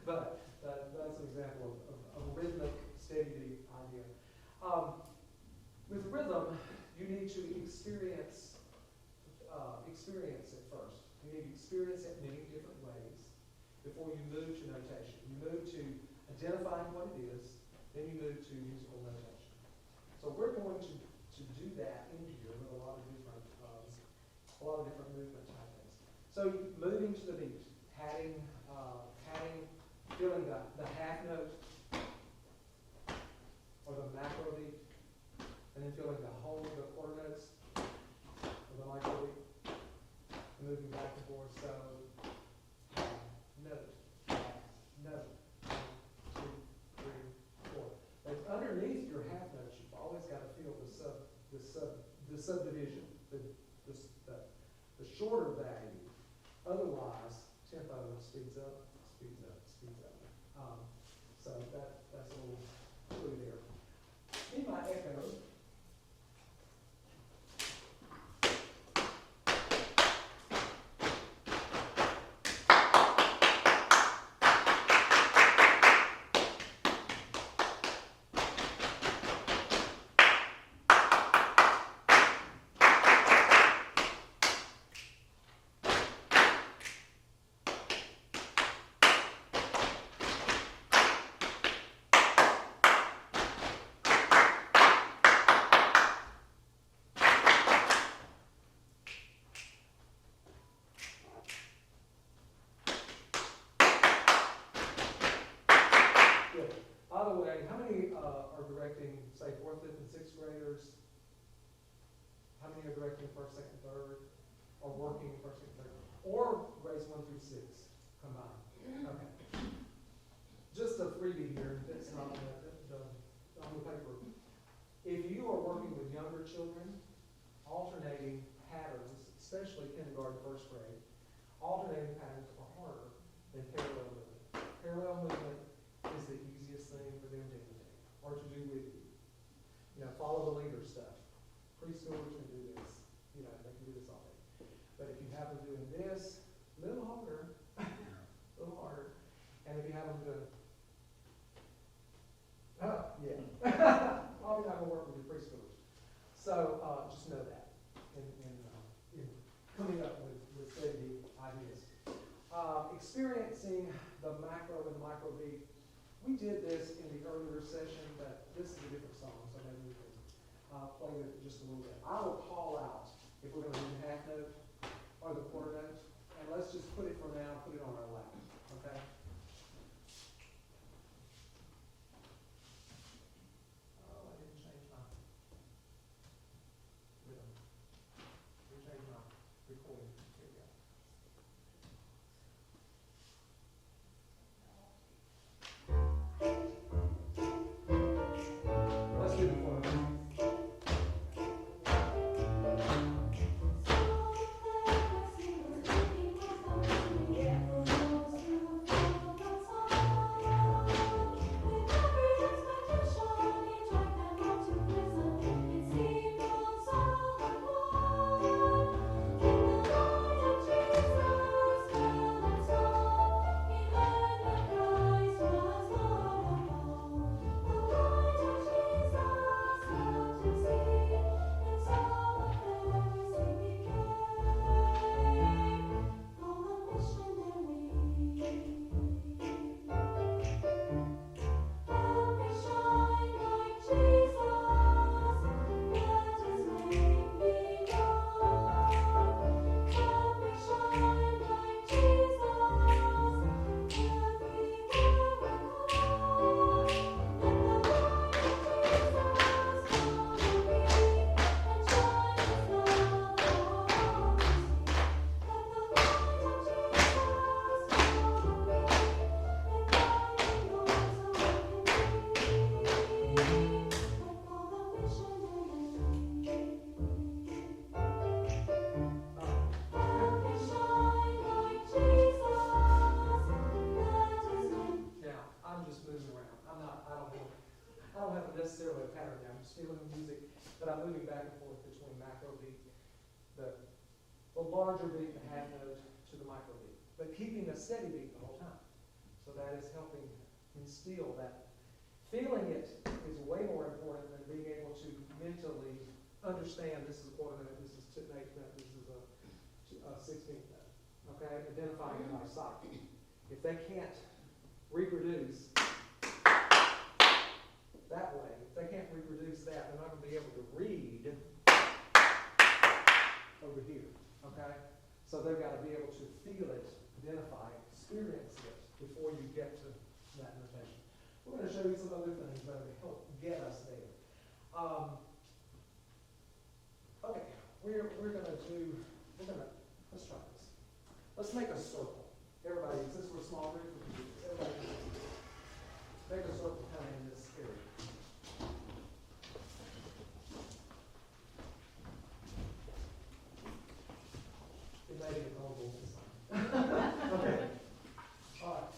but that's an example of a rhythmic, steady beat idea. With rhythm, you need to experience it first. You need to experience it many different ways before you move to notation. You move to identifying what it is, then you move to musical notation. So we're going to do that in here with a lot of different movement type things. So moving to the beat, patting, feeling the half note or the macro beat, and then feeling the quarter notes or the micro beat, and moving back and forth. So note, note, 1, 2, 3, 4. But underneath your half notes, you've always got to feel the subdivision, the shorter value. Otherwise, tempo speeds up, speeds up, speeds up. So that's a little clue there. In my echo, by the way, how many are directing, say, 4th, 5th, and 6th graders? How many are directing 1st, 2nd, 3rd? Or working 1st, 2nd, 3rd? Or grades 1 through 6 combined? Okay. Just a freebie here. That's not on the paper. If you are working with younger children, alternating patterns, especially kindergarten, 1st grade, alternating patterns are harder than parallel movement. Parallel movement is the easiest thing for them to imitate or to do with you. You know, follow the leader stuff. Preschoolers can do this. You know, they can do this all day. But if you have them doing this, a little harder, a little harder. And if you have them doing, yeah, probably not going to work with your preschoolers. So just know that in coming up with steady ideas. Experiencing the macro and the micro beat. We did this in the earlier session, but this is a different song, so maybe we can play with it just a little bit. I will call out if we're going to do the half note or the quarter note, and let's just put it for now, put it on our lap, okay? Oh, I didn't change my rhythm. Didn't change my recording. Here we go. Let's do the quarter note. necessarily a pattern now. I'm just feeling the music, but I'm moving back and forth between macro beat, the larger beat, the half note, to the micro beat, but keeping a steady beat the whole time. So that is helping instill that. Feeling it is way more important than being able to mentally understand this is a quarter note, this is an eighth note, this is a 16th note. Okay? Identifying it by sight. If they can't reproduce that way, if they can't reproduce that, they're not going to be able to read over here. Okay? So they've got to be able to feel it, identify it, experience it before you get to that notation. We're going to show you some other things that will help get us there. Okay, let's try this. Let's make a circle. Everybody, since we're a small group, everybody make a circle kind of in this area. It may be vulnerable this time. Okay. All right.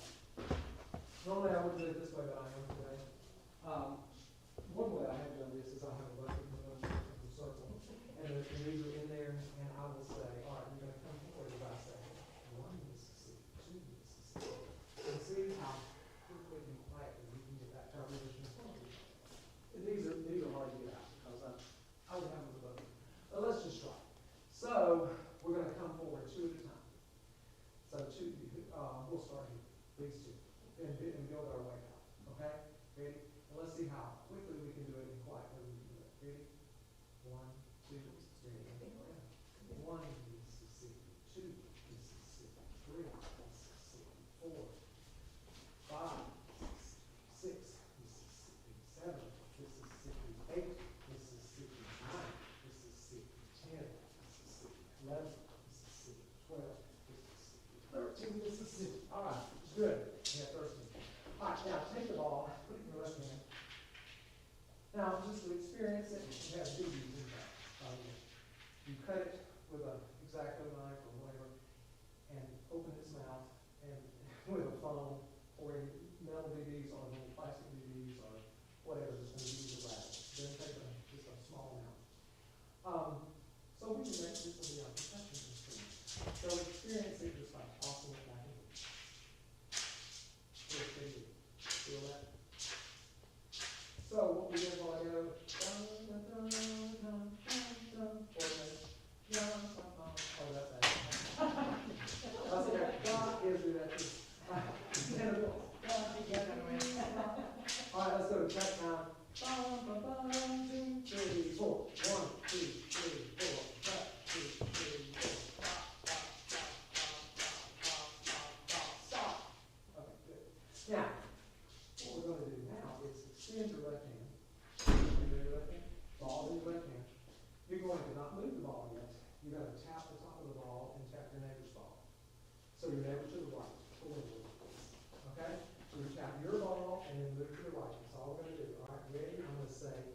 Normally I would do it this way, but I am today. One way I have done this is I have a record of the circle, and these are in there, and I will say, all right, you're going to come forward as I say, 1 Mississippi, 2 Mississippi. And see how quickly and quietly we can get back to our original song. These are hard to get out because I would have them with both. But let's just try. So we're going to come forward 2 at a time. So we'll start here, these two, and build our way out. Okay? Ready? And let's see how quickly we can do it and quietly we can do it. Ready? 1, 2, 3. 1 Mississippi, 2 Mississippi, 3 Mississippi, 4, 5, 6 Mississippi, 7 Mississippi, 8 Mississippi, 9 Mississippi, 10 Mississippi, 11 Mississippi, 12 Mississippi, 13 Mississippi. All right, good. Yeah, 13. All right, now take the ball, put it in your left hand. Now, just to experience it, you have BBs in that. You cut it with an X-Acto knife or whatever, and open its mouth, and with a foam, or in metal BBs or little plastic BBs or whatever, just going to use a rattle. Then take just a small amount. So we can make this will be our percussion instrument. So experience it just by tossing it back and forth. Feel that? So what we did while I go, dun, dun, dun, dun, dun, dun, oh, that's that. That's okay. God gives you that too. All right, let's go to check now. 1, 2, 3, 4. 1, 2, 3, 4. 1, 2, 3, 4. Stop. Okay, good. Now, what we're going to do now is extend your left hand. Your left hand. Ball in your left hand. You're going to not move the ball yet. You're going to tap the top of the ball and tap your neighbor's ball. So your neighbor to the right. Okay? So you tap your ball and then move to the right. That's all we're going to do. All right, ready? I'm going to say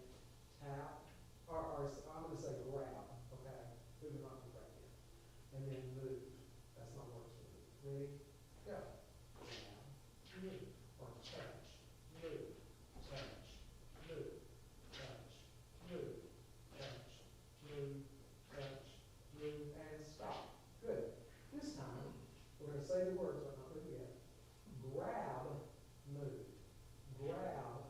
tap, or I'm going to say grab. Okay? Do not grab here. And then move. That's not works for me. Ready? Go. Grab, move, or touch, move, touch, move, touch, move, touch, move, touch, move, and stop. Good. This time, we're going to say the words, but not move yet. Grab, move. Grab,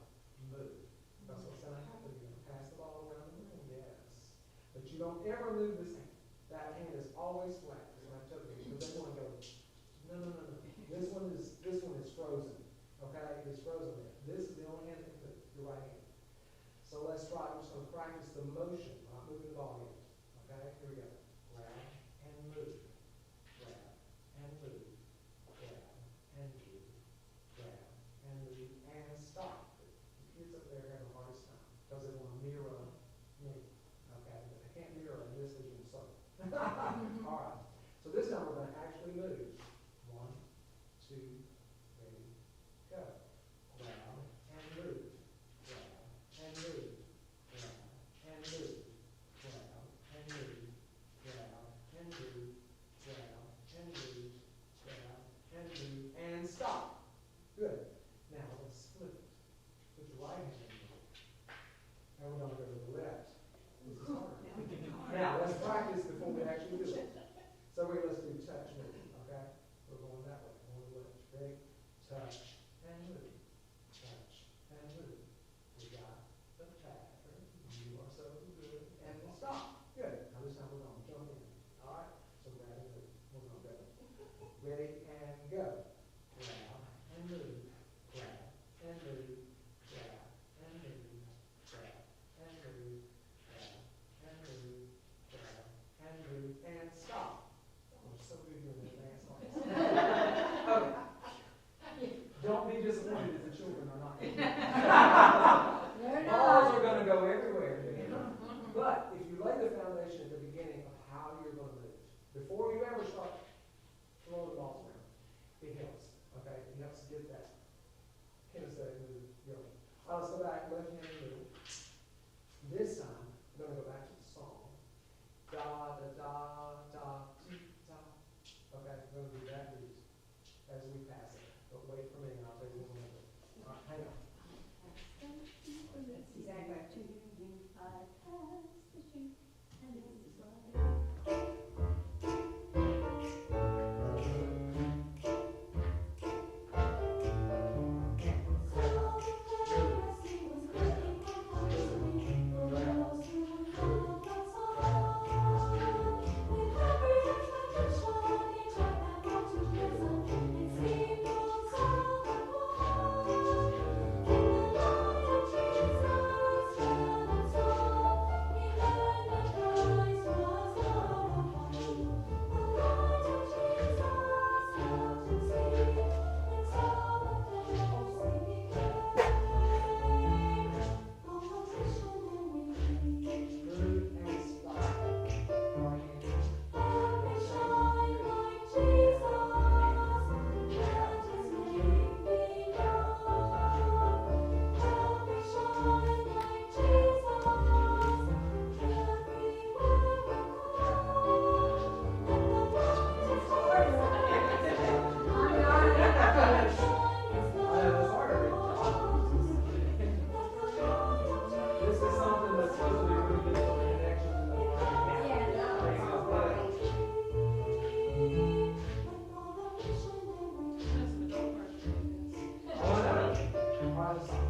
move. That's what's going to happen. You're going to pass the ball around the room. Yes. But you don't ever move this hand. That hand is always flat. That's what I told you. Because they want to go, no. This one is frozen. Okay? It is frozen there. This is the only hand that can move, your right hand. So let's try. We're just going to practice the motion. I'm not moving the ball yet. Okay? Here we go. Grab and move. Grab and move. Grab and move. Grab and move. And stop. The kids up there have the hardest time because they want to mirror me. Okay? But they can't mirror in this vision circle. All right. So this time we're going to actually move. 1, 2, 3, go. Grab and move. Grab and move. Grab and move. disappointed if the children are not. They're Balls not. are going to go everywhere. But if you lay the foundation at the beginning of how you're going to move, before you ever start throwing the balls around, it helps. Okay, it helps get that kinesthetic move going. Let's go back, left hand move. This time, I'm going to go back to the song. Da da da da da. Okay, I'm going to do that beat as we pass it. But wait for me, and I'll tell you what we're going to do. All right, hang on.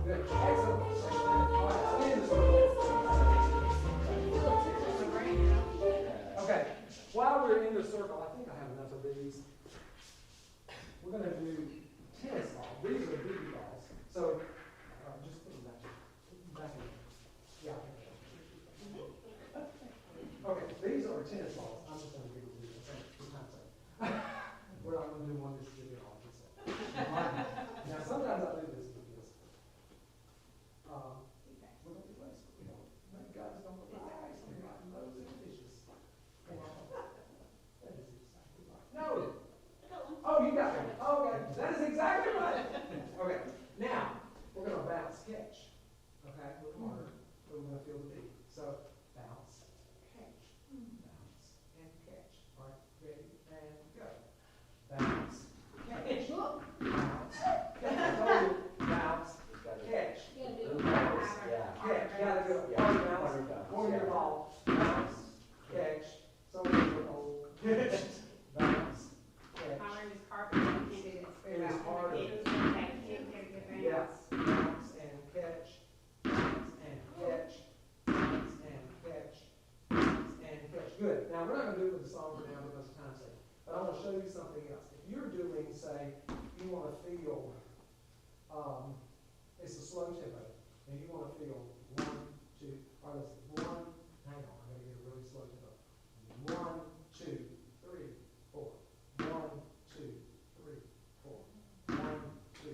That's exactly. While we're in the circle, I think I have enough of these. We're going to do tennis balls. These are biggie balls. So just put them back in. Yeah. Okay, these are tennis balls. I'm just going to give them to you. For time's sake. We're not going to do one this big at all. Now, sometimes I do this because we're going to be less. You know, maybe God is going to rise and God knows it's vicious. That is exactly right. No. Oh, you got it. Oh, okay. That is exactly right. Okay. Now, we're going to bounce catch. Okay? A little harder. But we're going to feel the beat. So, bounce, catch. Bounce, and catch. All right. Ready? And go. Bounce, catch. Bounce, catch. I told you. Bounce, catch. Bounce, catch. You got to do it. Bounce. Hold your ball. Bounce, catch. So we're hold. Bounce, catch. Hollering is carpet, you can't do that. It is harder. Yeah. Bounce and catch. Bounce and catch. Bounce and catch. Bounce and catch. Good. Now we're not going to do it with the song for now because of time's sake. But I want to show you something else. If you're doing, say, you want to feel, it's a slow tempo, and you want to feel 1, 2, or listen, 1, hang on, I'm going to get a really slow tempo. 1, 2, 3, 4. 1, 2, 3, 4. 1, 2,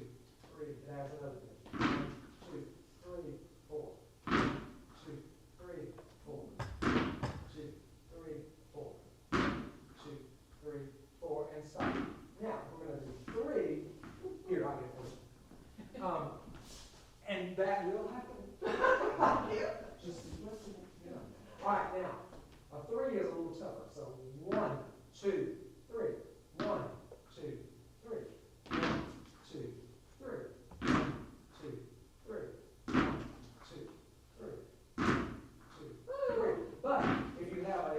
3. It adds another bit. 1, 2, 3, 4. 1, 2, 3, 4. 2, 3, 4. 2, 3, 4, and stop. Now we're going to do 3. Here, I'll get it for you. And that will happen. Just as flexible, you know. All right, now a 3 is a little tougher. So 1, 2, 3. 1, 2, 3. 1, 2, 3. 1, 2, 3. 1, 2, 3. 1, 2, 3. But if you have a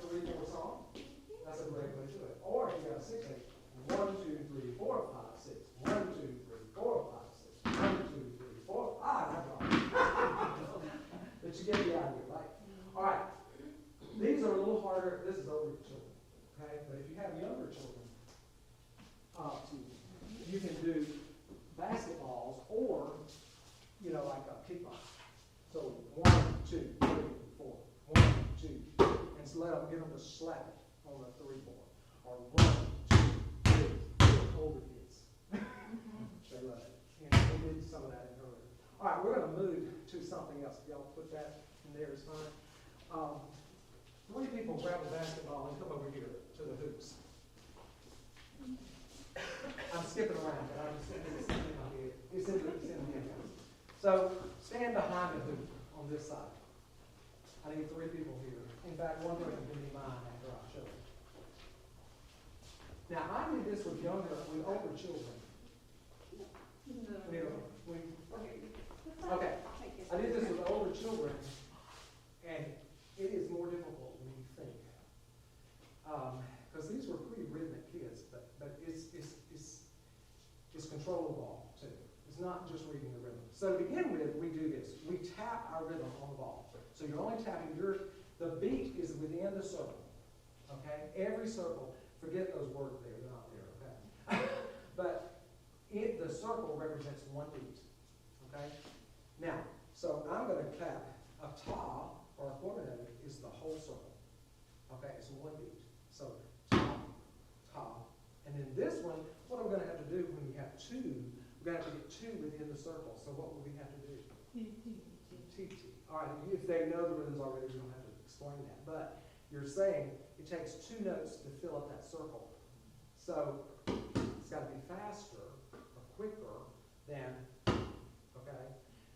3/4 song, that's a great way to do it. Or if you have a 6/8, 1, 2, 3, 4, 5, 6. 1, 2, 3, 4, 5, 6. 1, 2, 3, 4, 5. That's all. But you get the idea, right? All right. These are a little harder. This is older children, okay? But if you have younger children, you can do basketballs or, you know, like a kickball. So 1, 2, 3, 4. 1, 2, 3. And so get them to slap it on the 3/4. Or 1, 2, 3, 4. Older kids. They love it. did some of that in earlier. All right, we're going to move to something else. If y'all put that in there, it's fine. 3 people grab a basketball and come over here to the hoops. I'm skipping around, but I'm just it's in my head. It's in the head. So stand behind the hoop on this side. I need 3 people here. In fact, one person can be mine after I show it. Now, I did this with older children. Okay. I did this with older children, and it is more difficult than you think. Because these were pretty rhythmic kids, but it's controllable too. It's not just reading the rhythm. So to begin with, we do this. We tap our rhythm on the ball. So you're only tapping the beat is within the circle. Okay? Every circle, forget those words there, they're not there, okay? But the circle represents one beat. Okay? Now, so I'm going to tap a ta, or a quarter note, is the whole circle. Okay, it's one beat. So ta, ta. And then this one, what are we going to have to do when we have 2? We're going to have to get 2 within the circle. So what will we have to do? T. All right, if they know the rhythms already, we don't have to explain that. But you're saying it takes 2 notes to fill up that circle. So it's got to be faster or quicker than, okay?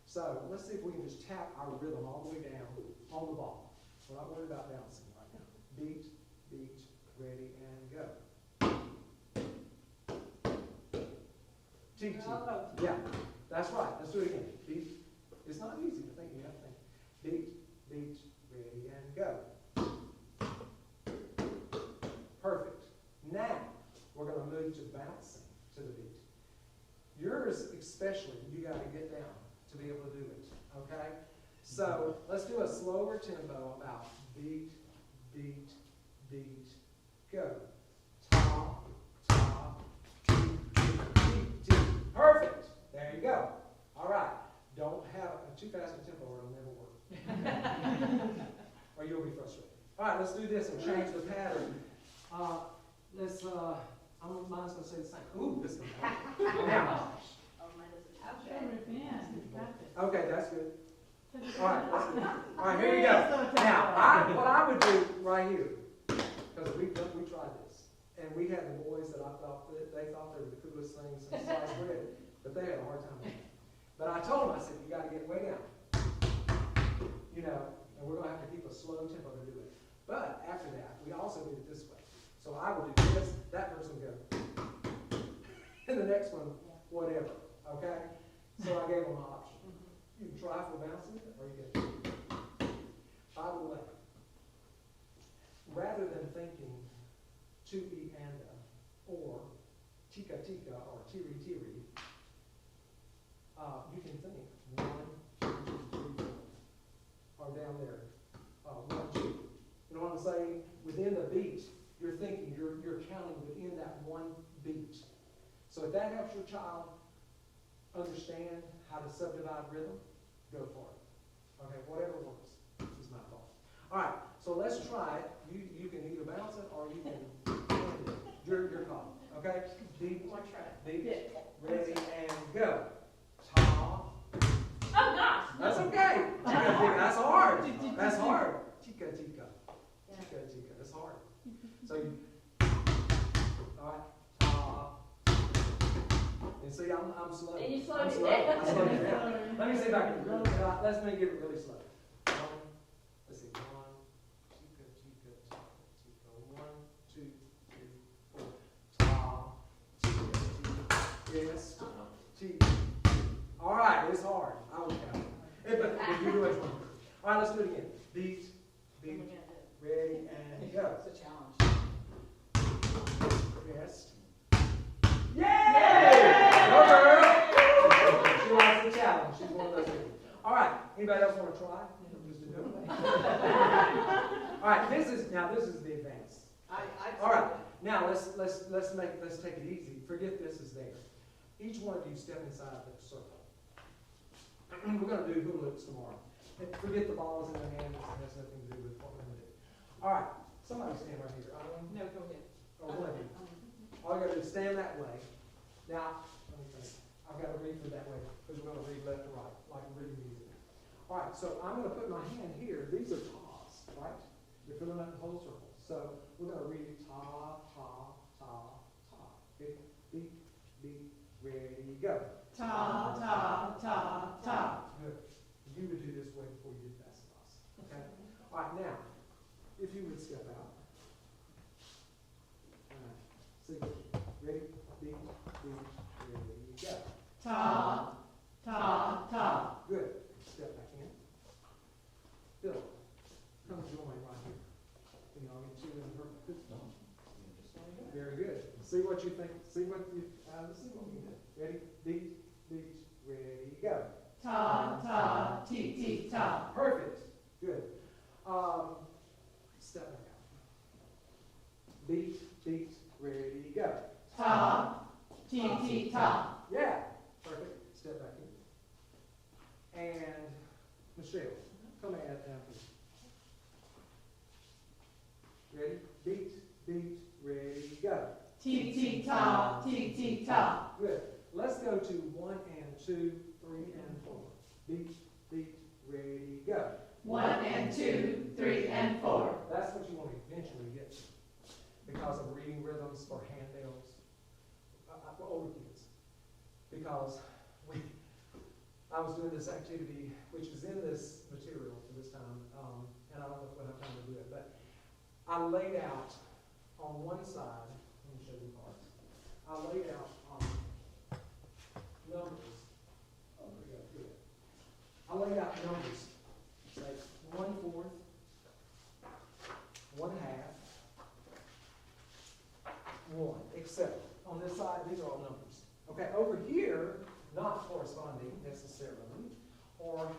So let's see if we can just tap our rhythm all the way down on the ball. We're not worried about bouncing right now. Beat, beat, ready, and go. T. Yeah, that's right. Let's do it again. Beat. It's not easy to think. You have to think. Beat, beat, ready, and go. Perfect. Now, we're going to move to bouncing to the beat. Yours especially, you got to get down to be able to do it, okay? So let's do a slower tempo about beat, beat, beat, go. Ta, ta, beat, beat, beat, beat. Perfect. There you go. All right. Don't have too fast a tempo or it'll never work. Or you'll be frustrated. All right, let's do this and change the pattern. Mine's going to say the same. Ooh, this is going to happen. Now. Okay, that's good. All right, that's good. All right, here we go. Now, what I would do right here, because we tried this, and we had the boys that I thought they thought they were the coolest things since sliced bread, but they had a hard time with it. But I told them, I said, you got to get way down. You know, and we're going to have to keep a slow tempo to do it. But after that, we also did it this way. So I will do this, that person go, and the next one, whatever. Okay? So I gave them an option. You can try for bouncing it, or you can. By the way, rather than thinking tu-i anda, or tika tika, or tiri tiri, you can think 1, 2, 3, 4, or down there, 1, 2. You know what I'm saying? Within the beat, you're thinking, you're counting within that one beat. So if that helps your child understand how to subdivide rhythm, go for it. Okay, whatever works. This is my thought. All right, so let's try it. You can either bounce it or you can end it. Your call. Okay? Beat, beat, ready, and go. Ta. Oh gosh! That's okay. Tika, tika. That's hard. That's hard. Tika, tika. Tika, tika. That's hard. So you. All right. Ta. And see, I'm slow. And you slowed I'm it slow. down. I slowed it down. Let me see if I can really. Let's make it really slow. Let's see. 1, tika, tika, tika, tika. 1, 2, 3, 4. Ta. Tika, tika. Yes. Tika. All right, it's hard. I will count it. But if you do it, all right, let's do it again. Beat, beat, ready, and go. It's a challenge. Yes. Yay! Go girl! She likes the challenge. She's one of those people. All right. Anybody else want to try? Just to do it. All right. This is the advance. All right. Now let's take it easy. Forget this is there. Each one of you step inside the circle. We're going to do hula hoops tomorrow. And forget the balls in their hands. It has nothing to do with what we're going to do. All right. Somebody stand right here. No, go ahead. Or one of you. All you got to do is stand that way. Now, let me think. I've got to read through that way, because we're going to read left to right, like reading music. All right, so I'm going to put my hand here. These are tas, right? You're filling up the whole circle. So we're going to read ta, ta, ta, ta. Okay? Beat, beat, ready, go. Ta, ta, ta, ta. Good. You would do this way before you did Vasalas. Okay? All right, now, if you would step out. All right. See, ready, beat, beat, ready, go. Ta, ta, ta. Good. Step back in. Bill, come join right here. You know, get you in her. Very good. See what you think. See what you do. Ready? Beat, beat, ready, go. Ta, ta, ti, ti, ta. Perfect. Good. Step back out. Beat, beat, ready, go. Ta, ti, ti, ta. Yeah. Perfect. Step back in. And Michelle, come add down here. Ready? Beat, beat, ready, go. Ti, ti, ta, ti, ti, ta. Good. Let's go to 1 and 2, 3 and 4. Beat, beat, ready, go. 1 and 2, 3 and 4. That's what you want to eventually get to, because of reading rhythms for handhelds for older kids. Because I was doing this activity, which is in this material for this time, and I don't know if we'll have time to do it, but I laid out on one side, let me show you parts. I laid out numbers. Oh, there we go, good. I laid out numbers, say 1/4, 1/2, 1, except on this side, these are all numbers. Okay, over here, not corresponding necessarily, or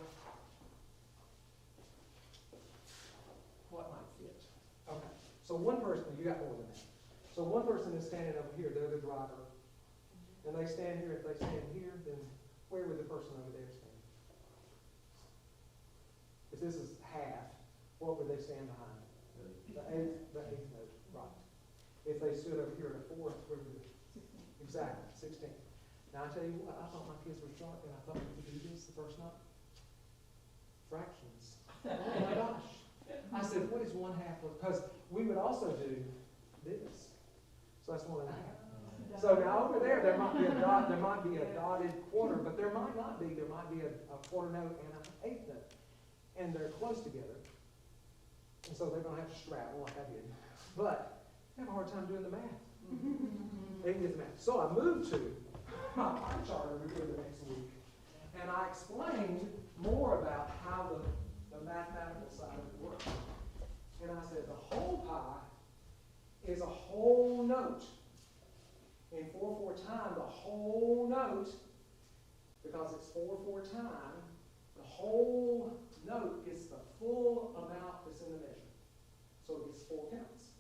what might fit. Okay, so one person, you got more than that. So one person is standing over here, they're the driver, and they stand here. If they stand here, then where would the person over there stand? If this is half, what would they stand behind? The eighth note, right. If they stood over here at a fourth, where would they? Exactly, 16. Now I tell you what, I thought my kids were sharp, and I thought we could do this the first night. Fractions. Oh my gosh. I said, what is 1/2? Because we would also do this. So that's 1 1/2. So now over there, there might be a dot, there might be a dotted quarter, but there might not be. There might be a quarter note and an eighth note. And they're close together. And so they're going to have to straddle like I did. But they have a hard time doing the math. They can get the math. So I moved to my pie chart over here the next week. And I explained more about how the mathematical side of it works. And I said the whole pie is a whole note. In 4/4 time, the whole note, because it's 4/4 time, the whole note gets the full amount that's in the measure. So it gets 4 counts.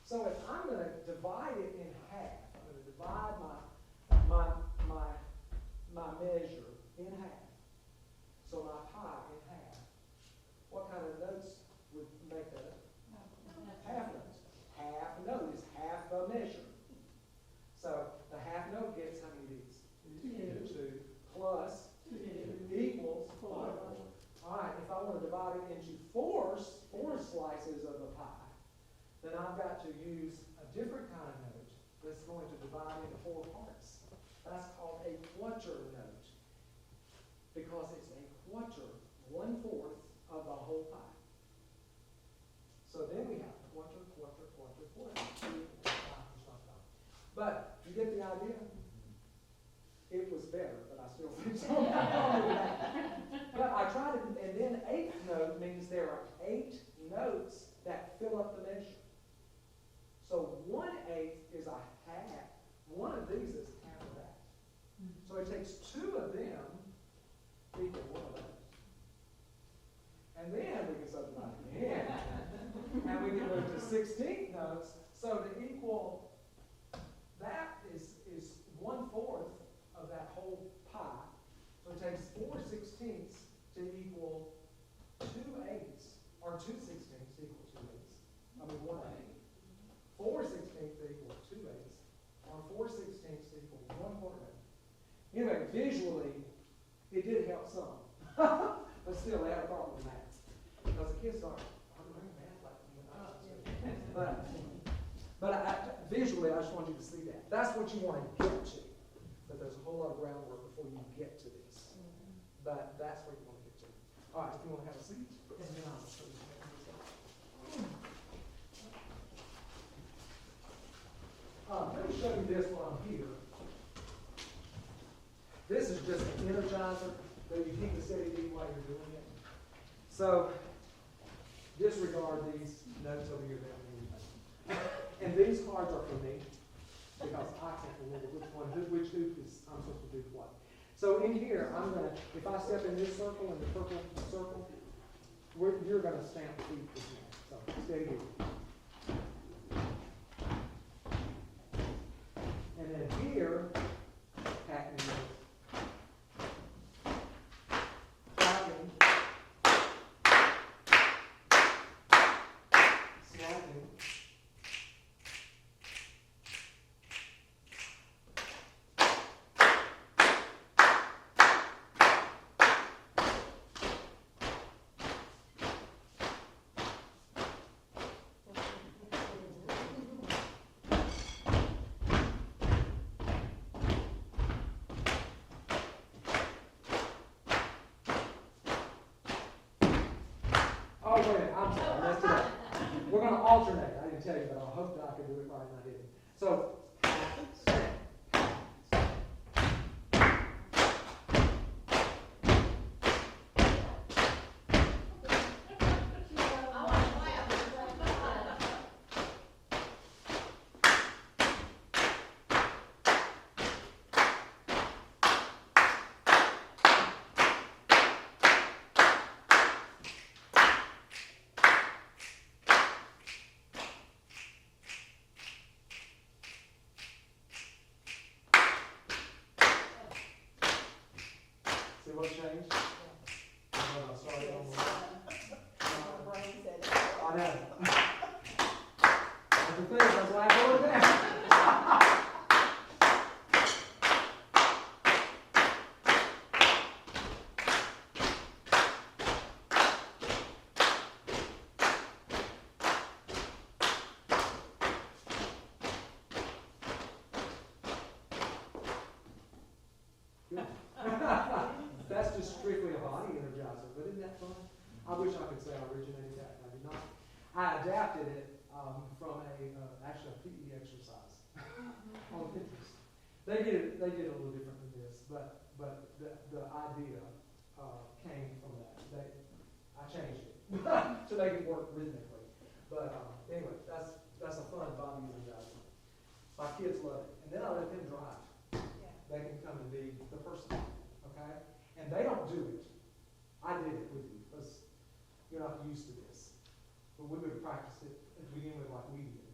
So if I'm going to divide it in half, I'm going to divide my measure in half. So my pie in half. What kind of notes would make that up? Half notes. Half note is half the measure. So the half note gets how many beats? 2 plus 2 equals 4. All right, if I want to divide it into four slices of the pie, then I've got to use a different kind of note that's going to divide into 4 parts. That's called a quarter note, because it's a quarter, 1/4 of the whole pie. So then we have quarter, quarter, quarter, quarter. But you get the idea? It was better, but I still think so. But I tried it, and then 8th note means there are 8 notes that fill up the measure. So 1/8 is a half. One of these is half of that. So it takes 2 of them to equal 1 of those. And then we can subdivide it again. And we can move to 16th notes. So to equal, that is 1/4 of that whole pie. So it takes 4/16 to equal 2/8, or 2/16 to equal 2/8. I mean 1/8. 4/16 to equal 2/8, or 4/16 to equal 1/4. Anyway, visually, it did help some. But still, they had a problem with math. Because the kids aren't learning math like when I was in. Visually, I just want you to see that. That's what you want to get to. But there's a whole lot of groundwork before you get to this. But that's where you want to get to. All right, if you want to have a seat, and then I'll show you how to do that. Let me show you this while I'm here. This is just an energizer that you keep a steady beat while you're doing it. So, disregard these notes over here that we need. And these cards are for me, because I can't remember which hoop is I'm supposed to do what. So in here, I'm going to, if I step in this circle, in the purple circle, you're going to stamp feet with me. So steady beat. And then here, pack me clapping, slapping. Oh, wait a minute, I'm sorry, I messed it up. We're going to alternate. I didn't tell you, but I hope that I could do it right, and I didn't. So, see what changed? Sorry, I know. That's the thing, that's why I wrote it down. Good. That's just strictly a body energizer, but isn't that fun? I wish I could say I originated that, and I did not. I adapted it from actually a PE exercise on Pinterest. They did it a little different than this, but the idea came from that. I changed it to make it work rhythmically. But anyway, that's a fun body energizer. My kids love it, and then I let them drive. They can come and be the person, okay? And they don't do it. I did it with you, because you're not used to this. But we would have practiced it to begin with like we did.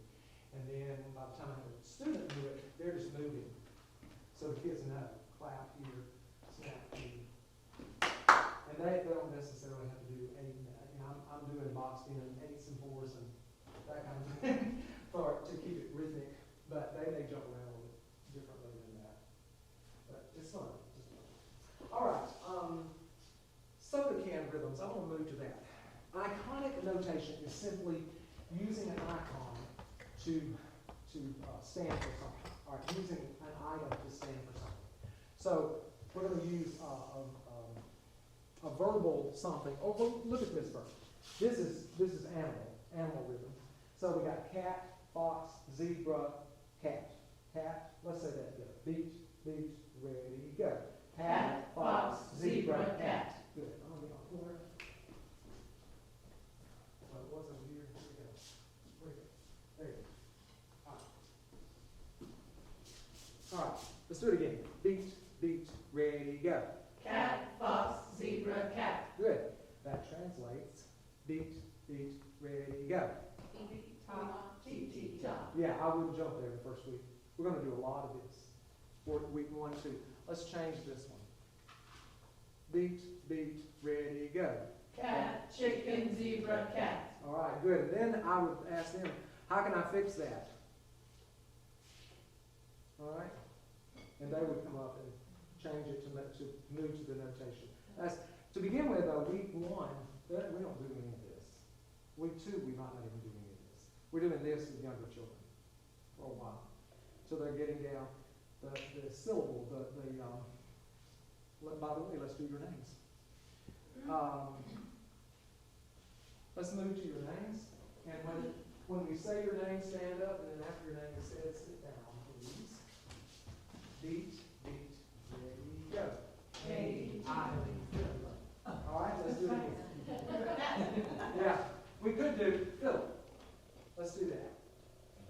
And then by the time I have a student do it, they're just moving. So the kids know, clap here, snap here. And they don't necessarily have to do eight and that. You know, I'm doing boxed in eights and fours and that kind of thing to keep it rhythmic. But they may jump around a little differently than that. But it's fun. All right. Soda can rhythms. I want to move to that. Iconic notation is simply using an icon to stand for something. All right, using an item to stand for something. So we're going to use a verbal something. Oh, look at this first. This is animal rhythm. So we got cat, fox, zebra, cat. Cat. Let's say that together. Beat, beat, ready, go. Cat, fox, zebra, cat. Good. I'm going to be on corner. Well, it was over here. Here we go. Where is it? There you go. All right. Let's do it again. Beat, beat, ready, go. Cat, fox, zebra, cat. Good. That translates. Beat, beat, ready, go. T-T-Ta. Yeah, I wouldn't jump there the first week. We're going to do a lot of this. For week 1, 2. Let's change this one. Beat, beat, ready, go. Cat, chicken, zebra, cat. All right, good. And then I would ask them, how can I fix that? All right? And they would come up and change it to move to the notation. That's, to begin with, though, week 1, we don't do any of this. Week 2, we might not even do any of this. We're doing this with younger children for a while. So they're getting down the syllable, by the way, let's do your names. Let's move to your names. And when we say your name, stand up, and then after your name is said, sit down, please. Beat, ready, go. Katie. All right, let's do it again. Yeah, we could do Philip. Let's do that.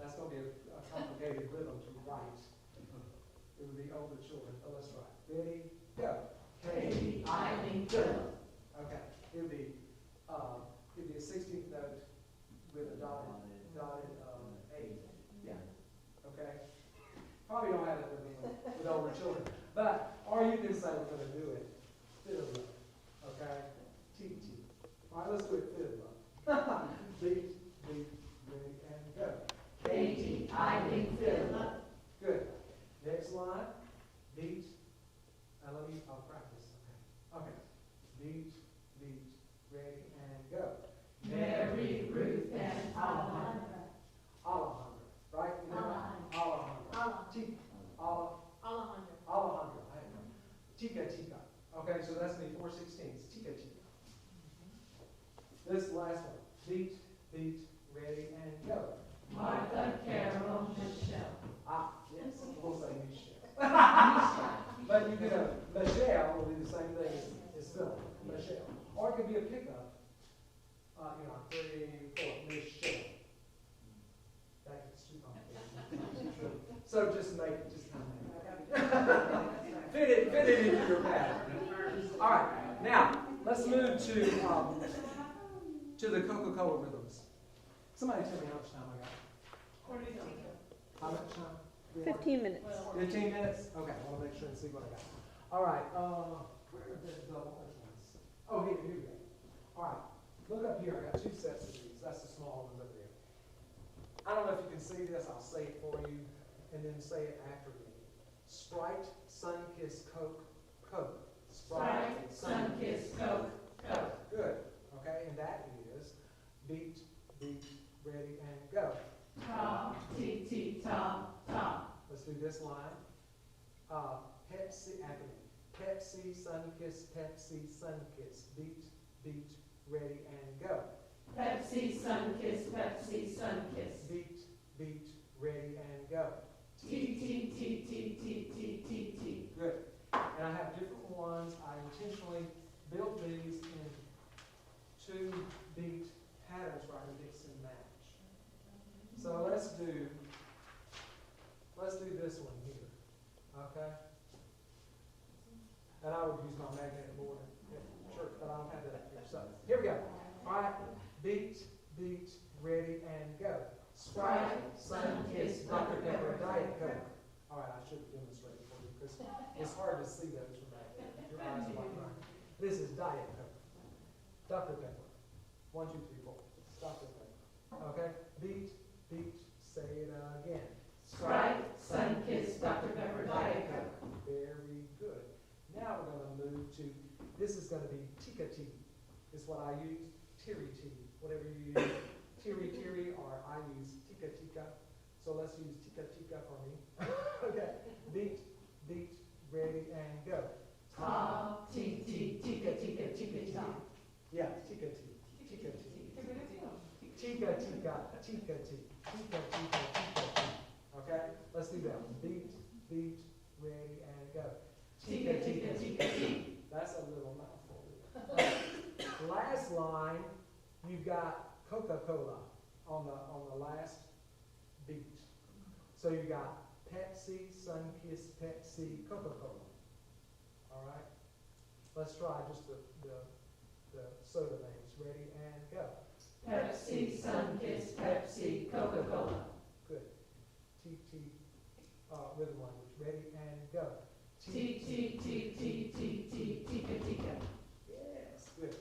That's going to be a complicated rhythm to write. It would be older children, but let's try. Ready, go. Katie, Eileen, Philip. Okay, it would be a 16th note with a dotted A. Yeah. Okay. Probably don't have it with older children, but or you can say we're going to do it. Philip. Okay. T. All right, let's do it. Philip. Beat, ready, and go. Katie, Eileen, Philip. Good. Next line. Beat. I'll practice. Okay. Beat, ready, and go. Mary, Ruth, and Alejandra. Alejandra, right? Alejandra. Tika. Okay, so that's me 4/16. Tika. This last one. Beat, ready, and go. Martha, Carol, Michelle. Yes, we'll say Michelle. But you could Michelle will be the same thing as Philip. Michelle. Or it could be a pickup. 3, 4, Michelle. That's too complicated. So just kind of fit it into your pattern. All right, now let's move to the Coca-Cola rhythms. Somebody tell me how much time I got. How much time? 15 minutes. 15 minutes? Okay, I want to make sure and see what I got. All right, where are the large ones? Oh, here we go. All right, look up here. I got 2 sets of these. That's the small ones over there. I don't know if you can see this. I'll say it for you, and then say it after me. Sprite, Sunkist, Coke, Coke. Sprite, Sunkist, Coke, Coke. Good. Okay, and that is beat, ready, and go. Tom, T, Tom. Let's do this line. Pepsi, after me. Pepsi, Sunkist, beat, ready, and go. Pepsi, Sunkist. Beat, ready, and go. T. Good. And I have different ones. I intentionally built these in 2 beat patterns where I can mix and match. So let's do this one here. Okay? And I would use my magnetic board at church, but I don't have that up here. So here we go. All right. Beat, ready, and go. Sprite, Sunkist, Dr. Pepper, Diet Coke. All right, I should have demonstrated for you because it's hard to see those from back there. Your eyes are like mine. This is Diet Coke. Dr. Pepper. 1, 2, 3, 4. Dr. Pepper. Okay? Beat, say it again. Sprite, Sunkist, Dr. Pepper, Diet Coke. Very good. Now we're going to move to, this is going to be Tika Tea. Is what I use. Tiri Tea. Whatever you use. Tiri, or I use Tika. So let's use Tika for me. Okay. Beat, ready, and go. Tom, T, Tika. Yeah, Tika Tea. Okay, let's do that one. Beat, ready, and go. Tika. That's a little mouthful. Last line, you've got Coca-Cola on the last beat. So you got Pepsi, Sunkist, Pepsi, Coca-Cola. All right. Let's try just the soda names. Ready and go. Pepsi, Sunkist, Pepsi, Coca-Cola. Good. Rhythm language. Ready and go. Tika. Yes, good.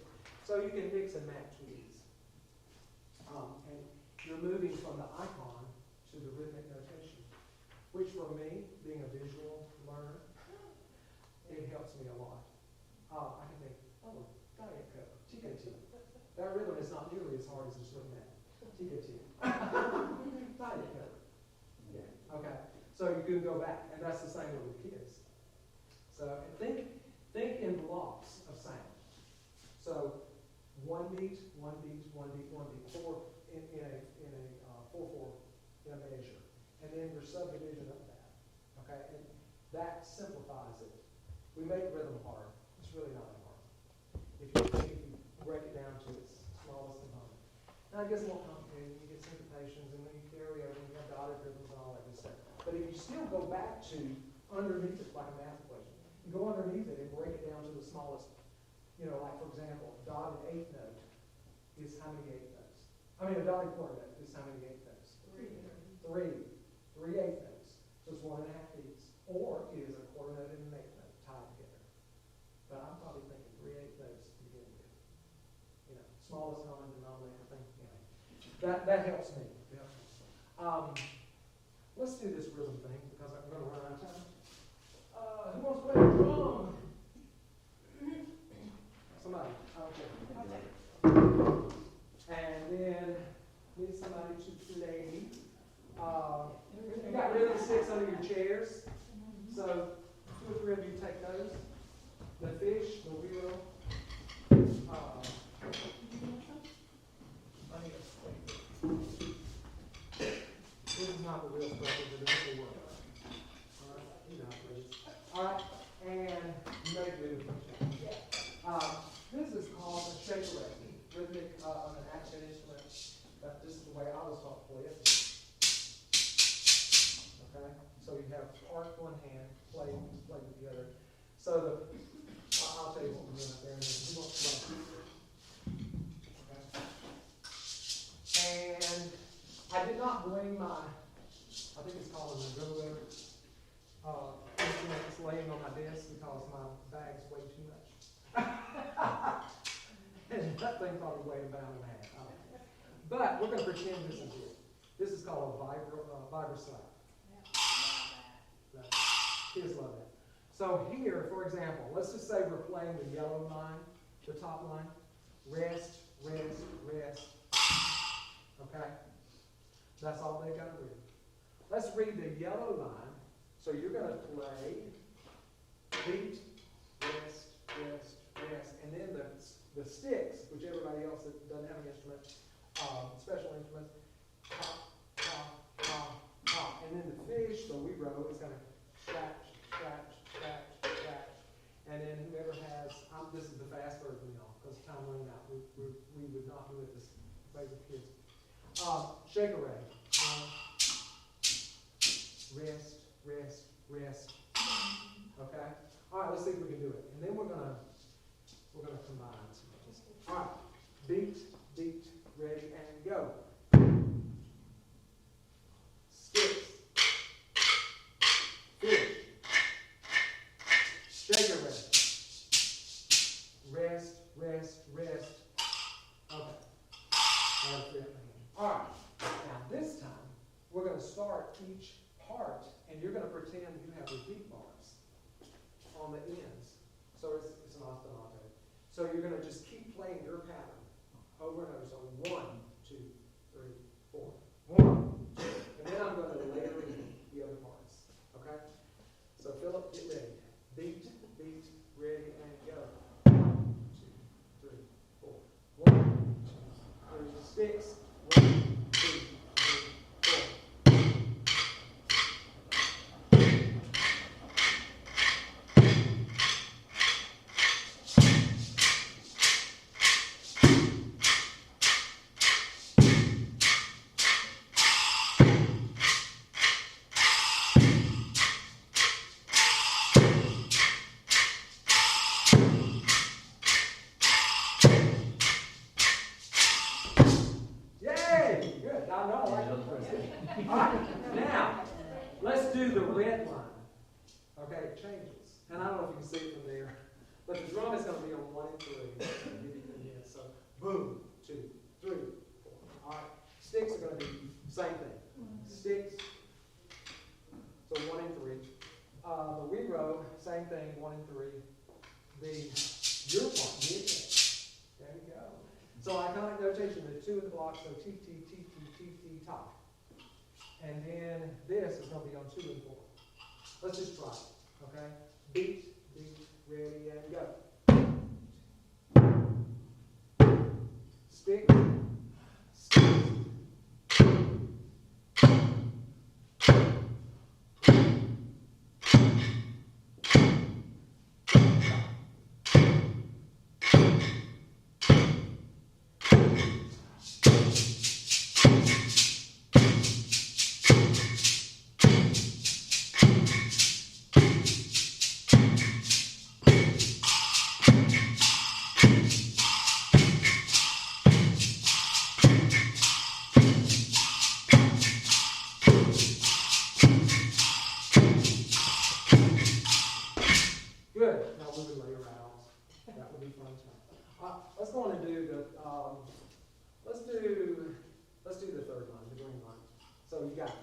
So you can mix and match with these. And you're moving from the icon to the rhythmic notation, which for me, being a visual learner, I can think, oh, Diet Coke, TK2. That rhythm is not nearly as hard as just looking at TK2. Diet Coke. Yeah, okay. So you can go back, and that's the same way with kids. So think in blocks of sound. So one beat, one beat, one beat, one beat, four in a 4/4 in a measure, and then your subdivision of that. Okay, and that simplifies it. We make rhythm hard. It's really not that hard. If you break it down to its smallest component. Now it gets a little complicated. You get syncopations, and then you carry over, and you have dotted rhythms and all that good stuff. But if you still go back to underneath it, like a math equation, you go underneath it and break it down to the smallest. Like for example, a dotted eighth note is how many eighth notes? I mean, a dotted quarter note is how many eighth notes? Three eighth notes. So it's 1.5 beats. Or it is a quarter note and an eighth note tied together. But I'm probably thinking 3 eighth notes to begin with. Smallest common denominator thing. That helps me. Let's do this rhythm thing because I'm going to run out of time. Who wants to play the drum? Somebody. Okay. And then need somebody to play. You got rhythm sticks under your chairs. So 2 or 3 of you take those. The fish, the wheel. This is not the real stuff, but it will work. All right, and you may do. This is called a shaker rhythmic on an action instrument. This is the way I was taught to play it. Okay, so you have part one hand, play with the other. So I'll tell you what we're doing up there. Who wants to play? Okay. And I did not bring my, I think it's called an Alleluia instrument that's laying on my desk because my bag's way too much. And that thing probably weighed about 1.5 pounds. But we're going to pretend this is it. This is called a vibra slap. Kids love that. So here, for example, let's just say we're playing the yellow line, the top line. Rest, rest, rest. Okay? That's all they've got to read. Let's read the yellow line. So you're going to play beat, rest, rest, rest. And then the sticks, which everybody else that doesn't have an instrument, special instruments, pop, pop, pop, pop. And then the fish, the wee row, is going to scratch, scratch, scratch, scratch. And then whoever has, this is the fast version, y'all, because time running out. We would not do it this way with kids. Shake array. Rest, rest, rest. Okay? All right, let's see if we can do it. And then we're gonna combine. All right. Beat, beat, ready, and go. Sticks. Fish. Shake array. Rest, rest, rest. Okay. All right. Now this time, we're going to start each part, and you're going to pretend you have repeat bars on the ends. So it's an ostinato. So you're going to just keep playing your pattern over and over. So 1, 2, 3, 4. 1, 2. And then I'm going to layer in the other parts. Okay? So Philip, get ready. Beat, beat, ready, and go. 1, 2, 3, 4. 1, 2, 3, sticks. 1, 2, 3, 4. Yay! Good. I know I like those first. All right. Now, let's do the red line. Okay, it changes. And I don't know if you can see it from there, but the drum is going to be on 1 and 3. So, boom, 2, 3, 4. All right. Sticks are going to be same thing. Sticks. So 1 and 3. The wee row, same thing, 1 and 3. The Your part, me again. There you go. So iconic notation, the two in the block, so T, T, T, T, T, T, top. And then this is going to be on 2 and 4. Let's just try it, okay? Beat, beat, ready, and go. Stick, stick. Good. Now we would lay around. That would be fun too. Let's go on and do the let's do the third line, the green line. So you got.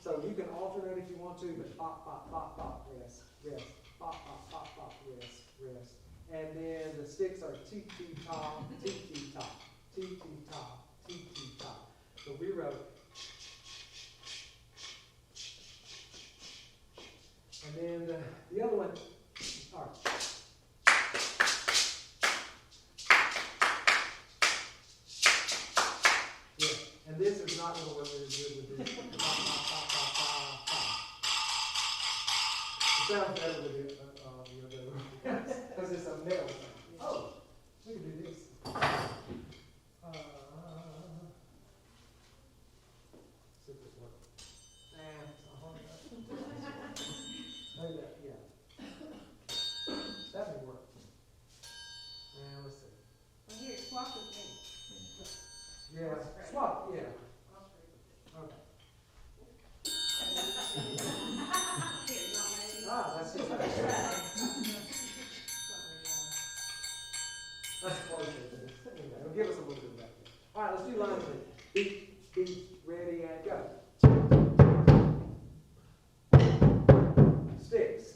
So you can alternate if you want to, but pop, pop, pop, pop, rest, rest, pop, pop, pop, pop, rest, rest. And then the sticks are T, T, top, T, T, top, T, T, top, T, T, top. So we wrote. And then the other one, all right. Yeah, and this is not going to work very good with this. It sounds better with the other one, because it's a male thing. Oh, we can do this. See if this works. Nah, it's not hard enough. Maybe that, yeah. That may work. Now, let's see. Well, here, swap with me. Yeah, swap, yeah. Okay. Here, you want my ID? That's just Sorry, that's close to this. It'll give us a little bit of that. All right, let's do line three. Beat, beat, ready, and go. Sticks.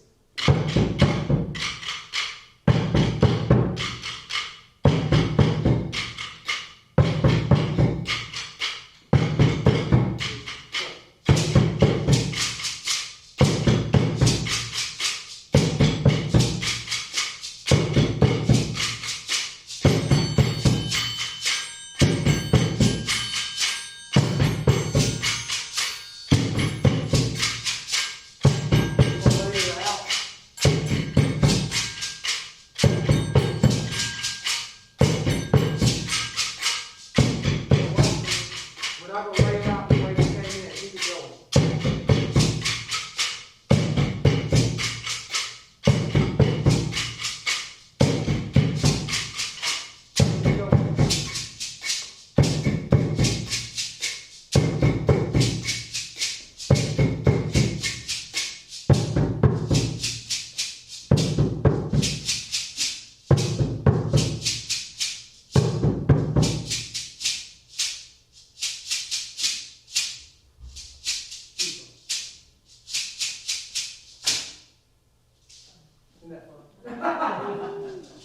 Isn't that fun?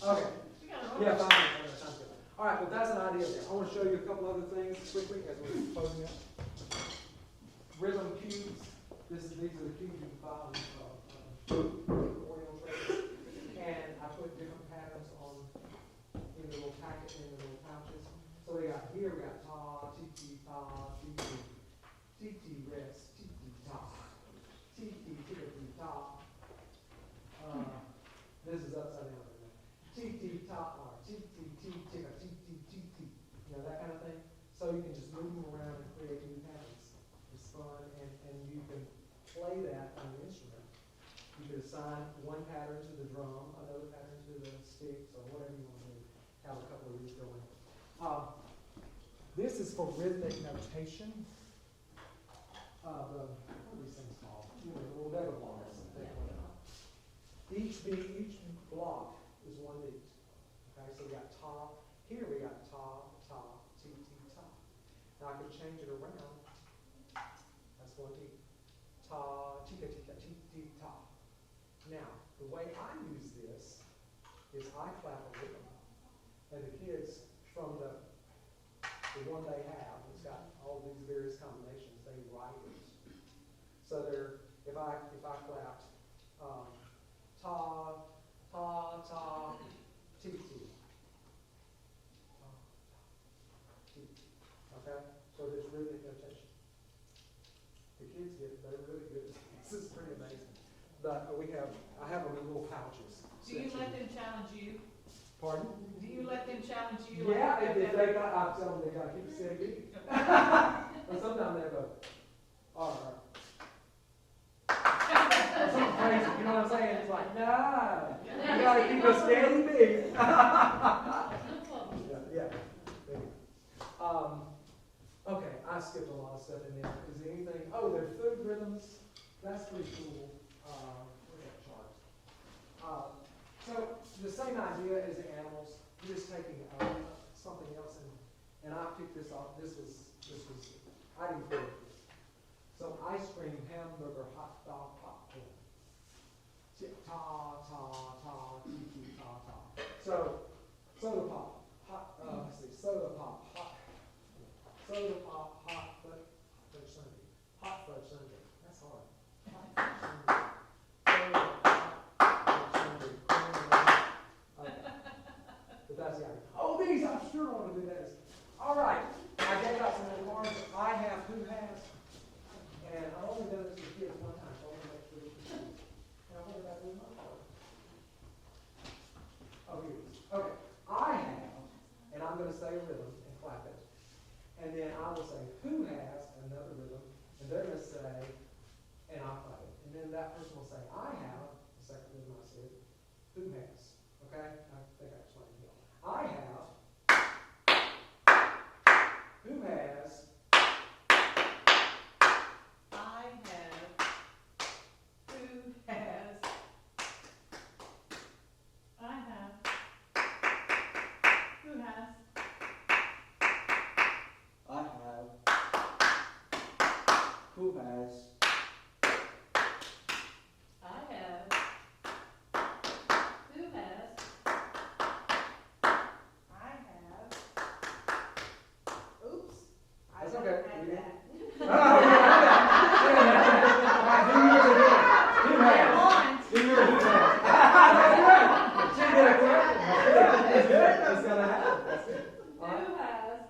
Okay. Yeah, fine. Okay, sounds good. All right, but that's an idea there. I want to show you a couple other things quickly as we're closing up. Rhythm cubes. These are the cubes you can find Oriole traces. And I put different patterns on in the little packet, in the little pouches. So we got here, we got ta, ti, ti, ta, ti, ti, ti, ti, rest, ti, ti, ta, ti, ti, ti, ti, ta. This is upside down right now. T, T, ta, or T, T, T, ticka, T, T, T, T. You know, that kind of thing. So you can just move them around and create new patterns. It's fun, and you can play that on the instrument. You could assign one pattern to the drum, another pattern to the sticks, or whatever you want to do. Have a couple of these going. This is for rhythmic notation. What are these things called? You know, the little Lego blocks. Each block is one beat. Okay, so we got ta. Here we got ta, ta, ti, ti, ta. Now I can change it around. That's one beat. Ta, tika, tika, ti, ti, ta. Now, the way I use this is I clap a rhythm, and the kids from the one they have, it's got all these various combinations, they write it. So they're, if I clapped, ta, ta, ta, ti, ti. Okay? So there's rhythmic notation. The kids they're really good at this. This is pretty amazing. But I have them in little pouches. Do you let them challenge you? Pardon? Do you let them challenge you? Yeah, if they got, I tell them they gotta keep a steady beat. But sometimes they go, all right. Or something crazy, you know what I'm saying? It's like, nah, you gotta keep a steady beat. Yeah. Okay, I skipped a lot of stuff in there. Is there anything? Oh, their food rhythms. That's pretty cool. Where's that chart? So the same idea as the animals. You're just taking something else, and I picked this off. This was I didn't put it. So ice cream, hamburger, hot dog, popcorn. Ta ta ta, ti ti ta ta. So soda pop, hot. Let's see, soda pop, hot. Soda pop, hot fudge sundae. Hot fudge sundae. That's hard. Hot fudge sundae. Soda pop, fudge sundae. Okay. But that's the idea. Oh, these, I sure want to do this. All right. I gave out some little cards. I have, who has, and I've only done this with kids one time, so I want to make sure this is true. Now, what did I do with my card? Oh, here it is. Okay. I have, and I'm going to say a rhythm and clap it. And then I will say, who has another rhythm, and they're going to say, and I'll clap it. And then that person will say, I have, the second rhythm I said, who has. Okay? I think I explained it well. I have, who has, I have. Who has? I have. Who has? I have. Who has? I have. Who has? I have. Oops. I That's don't okay. have You that. oh, yeah. Who has? Once. Do yours, who has? She did it correctly. That's good. It's going to happen. That's good. All right. Who has?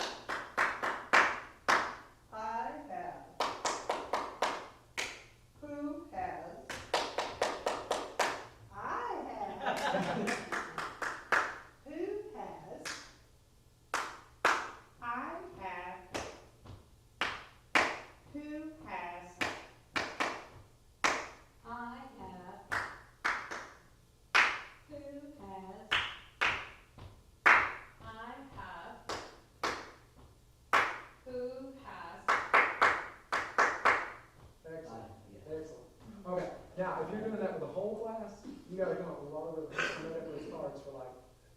I have. Who has? I have. Who has? I have. Who has? I have. Who has? I have. Who has? Excellent. Excellent. Okay. Now, if you're doing that with the whole class, you got to come up with a lot of rhythms. You end up with cards for like,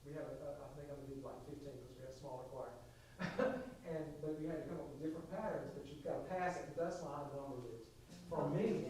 we have, I think I'm going to do like 15 because we have a smaller choir. But you had to come up with different patterns, but you've got to pass it because that's why I numbered it for me.